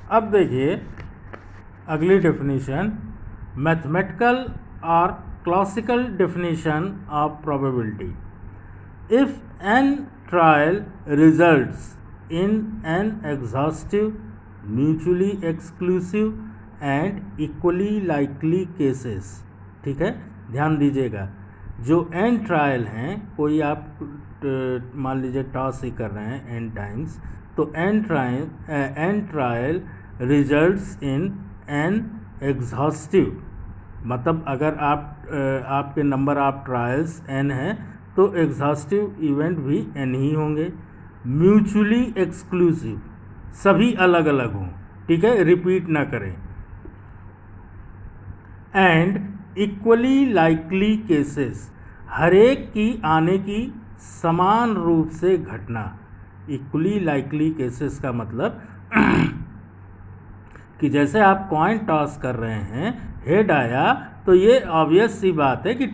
अब देखिए अगली डेफिनेशन, मैथमेटिकल और classical definition of probability. If N trial results in N exhaustive, mutually exclusive and equally likely cases. ठीक है, ध्यान दीजिएगा, जो एन ट्रायल हैं, कोई आप मान लीजिए टॉस ही कर रहे हैं एन टाइम्स, तो N trial results in N exhaustive, मतलब अगर आपके नंबर ऑफ ट्रायल्स एन हैं तो एग्जॉस्टिव इवेंट भी एन ही होंगे। म्यूचुअली एक्सक्लूसिव, सभी अलग अलग हों, ठीक है, रिपीट ना करें। एंड इक्वली लाइकली केसेस, हर एक की आने की समान रूप से घटना। इक्वली लाइकली केसेस का मतलब कि जैसे आप कॉइन टॉस कर रहे हैं, हेड आया तो ये ऑब्वियस सी बात है कि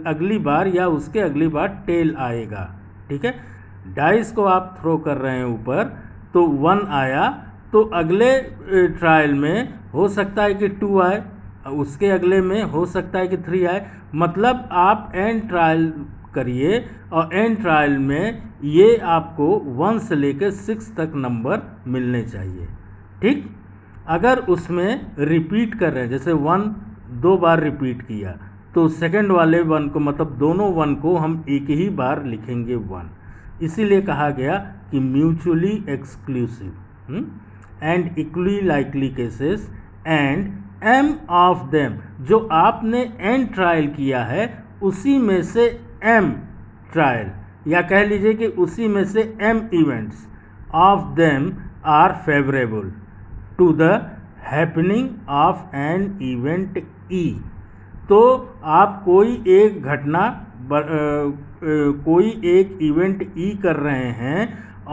अगली बार या उसके अगली बार टेल आएगा। ठीक है, डाइस को आप थ्रो कर रहे हैं ऊपर, तो 1 आया तो अगले ट्रायल में हो सकता है कि 2 आए, उसके अगले में हो सकता है कि 3 आए। मतलब आप एन ट्रायल करिए और एन ट्रायल में ये आपको 1 से लेकर 6 तक नंबर मिलने चाहिए। ठीक, अगर उसमें रिपीट कर रहे हैं, जैसे 1 2 बार रिपीट किया, तो सेकंड वाले 1 को, मतलब दोनों 1 को हम एक ही बार लिखेंगे 1। इसीलिए कहा गया कि mutually exclusive and equally likely cases and M of them, जो आपने एन ट्रायल किया है उसी में से एम ट्रायल, या कह लीजिए कि उसी में से M events of them are favourable to the happening of an event E. तो आप कोई एक घटना, कोई एक इवेंट ई कर रहे हैं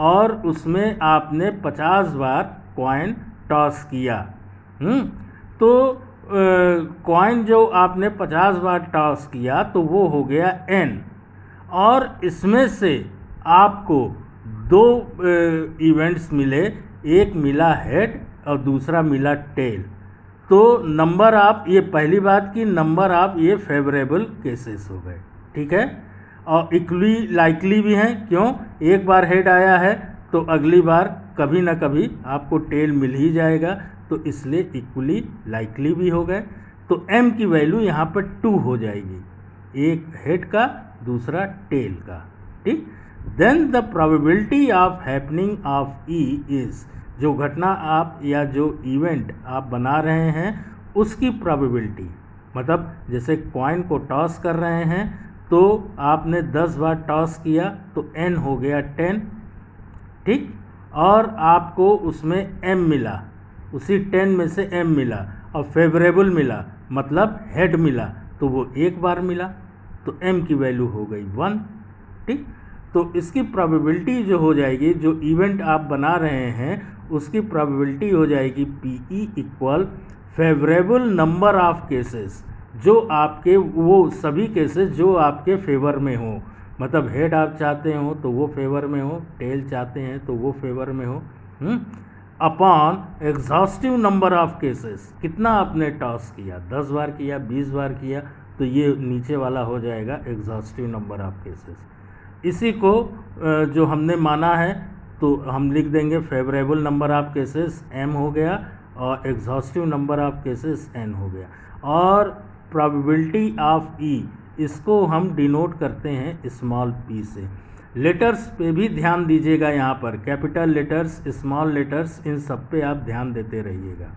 और उसमें आपने 50 बार कॉइन टॉस किया। तो कॉइन जो आपने 50 बार टॉस किया तो वो हो गया एन, और इसमें से आपको 2 इवेंट्स मिले, एक मिला हेड और दूसरा मिला टेल। तो नंबर आप, ये पहली बात की नंबर आप ये फेवरेबल केसेस हो गए। ठीक है, और इक्वली लाइकली भी हैं, क्यों, एक बार हेड आया है तो अगली बार कभी ना कभी आपको टेल मिल ही जाएगा, तो इसलिए इक्वली लाइकली भी हो गए। तो एम की वैल्यू यहाँ पर 2 हो जाएगी, एक हेड का दूसरा टेल का। ठीक, then the probability of happening of E is, जो घटना आप या जो इवेंट आप बना रहे हैं उसकी प्रोबेबिलिटी, मतलब जैसे कॉइन को टॉस कर रहे हैं तो आपने 10 बार टॉस किया तो n हो गया 10। ठीक, और आपको उसमें m मिला, उसी 10 में से m मिला और फेवरेबल मिला, मतलब हेड मिला, तो वो एक बार मिला, तो m की वैल्यू हो गई 1। ठीक, तो इसकी प्रोबेबिलिटी जो हो जाएगी, जो इवेंट आप बना रहे हैं उसकी प्रोबेबिलिटी हो जाएगी PE equal favourable number of cases, जो आपके, वो सभी केसेस जो आपके फेवर में हो, मतलब हेड आप चाहते हो तो वो फेवर में हो, टेल चाहते हैं तो वो फेवर में हो, upon exhaustive number of cases, कितना आपने टॉस किया, 10 बार किया, 20 बार किया, तो ये नीचे वाला हो जाएगा एग्जॉस्टिव नंबर ऑफ केसेस। इसी को जो हमने माना है तो हम लिख देंगे favourable number of cases m हो गया और exhaustive number of cases n हो गया, और प्रोबेबिलिटी ऑफ e इसको हम डिनोट करते हैं स्मॉल p से। लेटर्स पे भी ध्यान दीजिएगा, यहाँ पर कैपिटल लेटर्स, स्मॉल लेटर्स, इन सब पे आप ध्यान देते रहिएगा।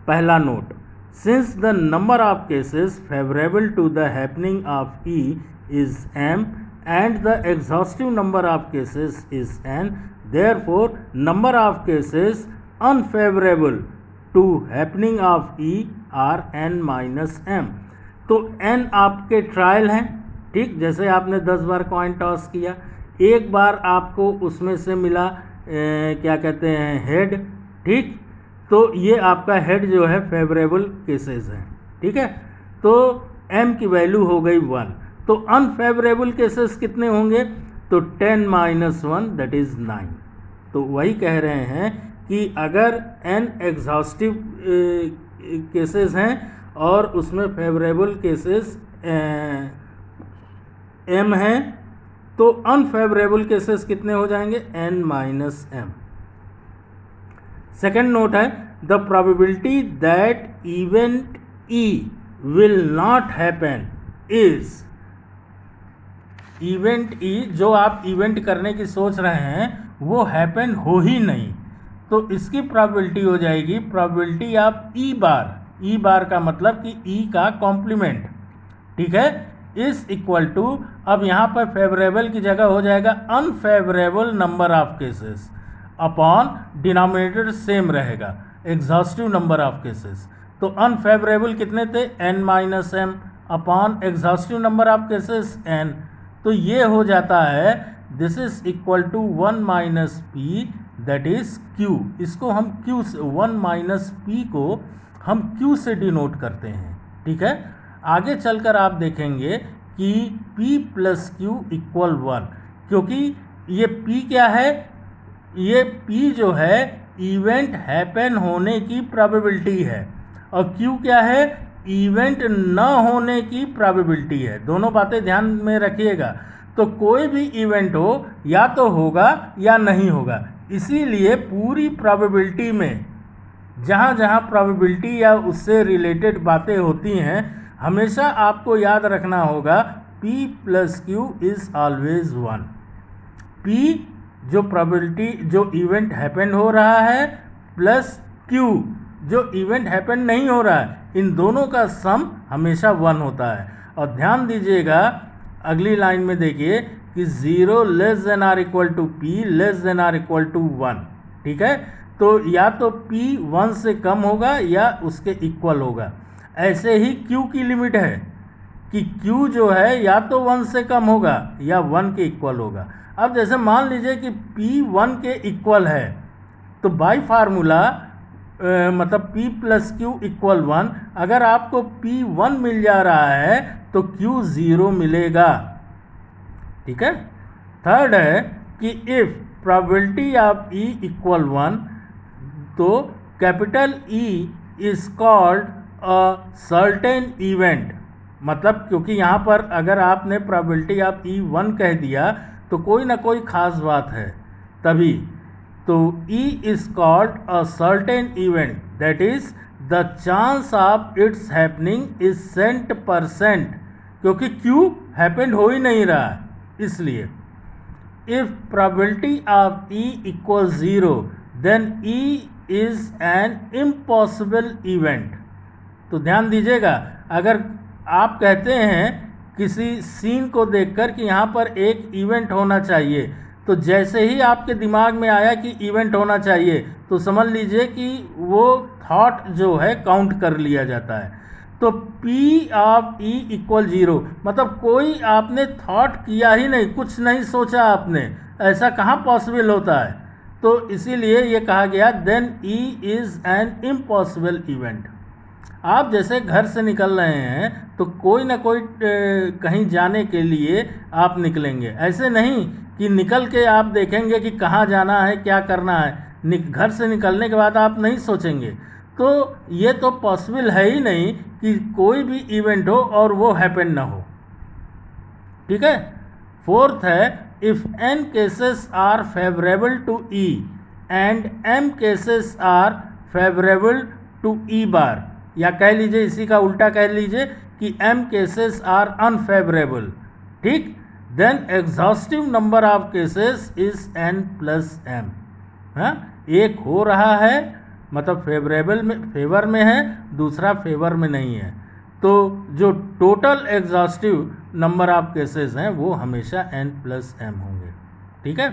पहला note, since the number of cases favourable to the happening of e is m and the exhaustive number of cases is n, therefore number of cases unfavorable to happening of e are n minus m। तो n आपके trial हैं। ठीक, जैसे आपने 10 बार coin toss किया, एक बार आपको उसमें से मिला क्या कहते हैं, हेड। ठीक, तो ये आपका हेड जो है फेवरेबल केसेस हैं। ठीक है, तो m की वैल्यू हो गई 1। तो अनफेवरेबल केसेस कितने होंगे, तो 10 - 1 दैट इज़ 9। तो वही कह रहे हैं कि अगर n एग्जॉस्टिव केसेस हैं और उसमें फेवरेबल केसेस m हैं, तो अनफेवरेबल केसेस कितने हो जाएंगे, n minus m। Second note है, the probability that event E will not happen is, event E जो आप इवेंट करने की सोच रहे हैं वो हैपन हो ही नहीं, तो इसकी प्रोबेबिलिटी हो जाएगी probability of E bar, E बार का मतलब कि E का कॉम्प्लीमेंट, ठीक है, इज इक्वल टू, अब यहाँ पर फेवरेबल की जगह हो जाएगा unfavourable number of cases upon denominator same रहेगा, एग्जॉस्टिव नंबर ऑफ केसेस। तो अनफेवरेबल कितने थे, n minus M upon exhaustive number of cases n, तो ये हो जाता है this is equal to 1 minus P that is q। इसको हम q से, 1 माइनस पी को हम q से डिनोट करते हैं, ठीक है। आगे चलकर आप देखेंगे कि p प्लस क्यू इक्वल 1, क्योंकि ये p क्या है, ये p जो है इवेंट हैपन होने की प्रोबेबिलिटी है, और q क्या है, इवेंट न होने की प्रोबेबिलिटी है। दोनों बातें ध्यान में रखिएगा। तो कोई भी इवेंट हो या तो होगा या नहीं होगा, इसीलिए पूरी प्रोबेबिलिटी में जहाँ जहाँ प्रोबेबिलिटी या उससे रिलेटेड बातें होती हैं, हमेशा आपको याद रखना होगा p plus Q is always 1। p जो प्रोबेबिलिटी, जो इवेंट हैपन हो रहा है, प्लस q जो इवेंट हैपन नहीं हो रहा है, इन दोनों का सम हमेशा 1 होता है। और ध्यान दीजिएगा अगली लाइन में देखिए कि 0 less than or equal to p less than or equal to 1, ठीक है। तो या तो p 1 से कम होगा या उसके इक्वल होगा। ऐसे ही q की लिमिट है कि q जो है या तो 1 से कम होगा या 1 के इक्वल होगा। अब जैसे मान लीजिए कि p 1 के इक्वल है, तो बाय फार्मूला मतलब p प्लस क्यू इक्वल 1, अगर आपको p 1 मिल जा रहा है तो q 0 मिलेगा, ठीक है। थर्ड है कि if probability of E equal 1, तो capital E is called a certain event, मतलब क्योंकि यहाँ पर अगर आपने प्रोबेबिलिटी ऑफ E 1 कह दिया तो कोई ना कोई ख़ास बात है तभी। तो E is called a certain event that is the chance of its happening is 100%, क्योंकि Q हैपन हो ही नहीं रहा है, इसलिए if probability of E equal 0 then E is an impossible event. तो ध्यान दीजिएगा, अगर आप कहते हैं किसी सीन को देखकर कि यहाँ पर एक इवेंट होना चाहिए, तो जैसे ही आपके दिमाग में आया कि इवेंट होना चाहिए, तो समझ लीजिए कि वो थॉट जो है काउंट कर लिया जाता है। तो P ऑफ E इक्वल 0, मतलब कोई आपने थॉट किया ही नहीं, कुछ नहीं सोचा आपने, ऐसा कहाँ पॉसिबल होता है। तो इसीलिए ये कहा गया then E is an impossible event. आप जैसे घर से निकल रहे हैं तो कोई ना कोई कहीं जाने के लिए आप निकलेंगे, ऐसे नहीं कि निकल के आप देखेंगे कि कहाँ जाना है, क्या करना है। घर से निकलने के बाद आप नहीं सोचेंगे, तो ये तो पॉसिबल है ही नहीं कि कोई भी इवेंट हो और वो हैपन ना हो, ठीक है। फोर्थ है if n cases are favourable to E and m cases are favourable to E bar, या कह लीजिए इसी का उल्टा कह लीजिए कि m केसेस आर अनफेवरेबल, ठीक, then exhaustive number of cases is n plus m। हाँ, एक हो रहा है मतलब फेवरेबल में, फेवर में है, दूसरा फेवर में नहीं है, तो जो total exhaustive number of cases हैं वो हमेशा n प्लस m होंगे, ठीक है।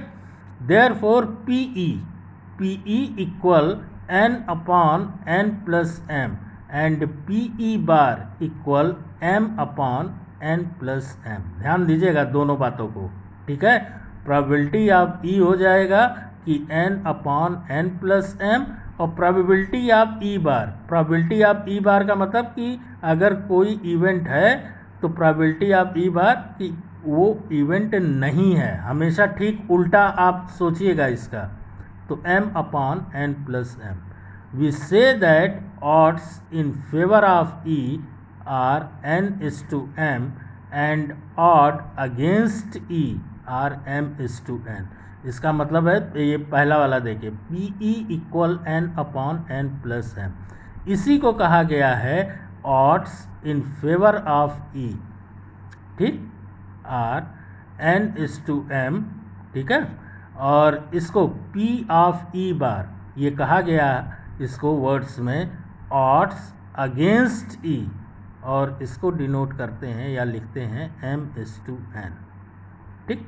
Therefore PE equal n upon n plus m and PE bar equal m upon n plus m। ध्यान दीजिएगा दोनों बातों को, ठीक है। प्रोबेबिलिटी ऑफ E हो जाएगा कि n upon n plus m, और probability of E bar, probability of E बार का मतलब कि अगर कोई इवेंट है तो प्रोबेबिलिटी ऑफ E बार कि वो इवेंट नहीं है, हमेशा ठीक उल्टा आप सोचिएगा इसका। तो m upon n plus m. We say that odds in favor of E are n/m and odd against E are m/n. इसका मतलब है ये पहला वाला देखिए, PE equal n upon n plus m. इसी को कहा गया है odds in favor of E, ठीक, आर n/m, ठीक है. और इसको P ऑफ E बार ये कहा गया इसको वर्ड्स में odds अगेंस्ट E, और इसको डिनोट करते हैं या लिखते हैं m/n, ठीक.